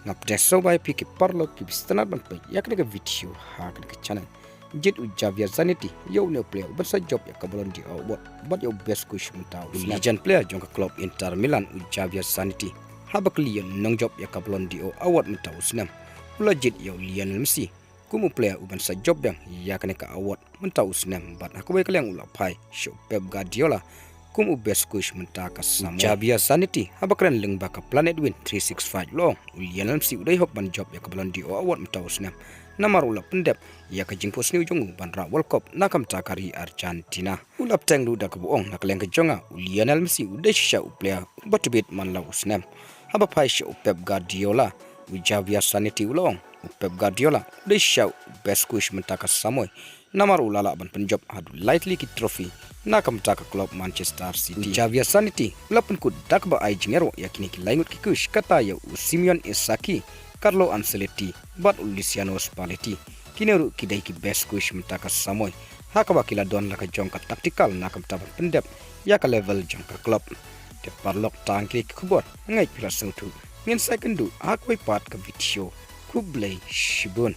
ngap deso bai pi ki parlo ki bistanat ban pe yak ne video ha kan ke channel Jied Javier Zanetti yo ne player bersa job ya ka Ballon'dor but yo best coach mentau legend player jong ka club Inter Milan Javier Zanetti haba klian nang job ya ka Ballon'dor award mentau snam ula Jied yo Lionel Messi kumu player uban sa job yang ya kan ka award mentau snam but aku bai kaleng ula pai show Pep Guardiola kumu best coach mentaka sama Javier Zanetti haba kren leng baka Planet Win 365 long Lionel Messi udai hok ban job ya ka Ballon'dor award mentau snam namar ulap pendep ya ka jingpos ni ujung ban ra World Cup nakam takari Argentina ulap teng lu dak buong nak leng ke jonga Lionel Messi udai sha player batbit man la usnam haba pai sha Pep Guardiola Javier Zanetti ulong Pep Guardiola udai sha best coach mentaka samoy namar ulala ban penjob adu lightly ki trophy nakam taka club Manchester City Javier Zanetti ulap pen dak ba ai jingero yakini ki laingut ki kush kata ya Simeon Inzaghi Carlo Ancelotti bat Luciano Spalletti kineru kidai ki best coach mentaka samoy haka wakila don laka jongka taktikal nakam taban pendep ya ka level jongka club te parlok tangki kubor ngai pila sautu ngin second du akwai part ka video kublai shibun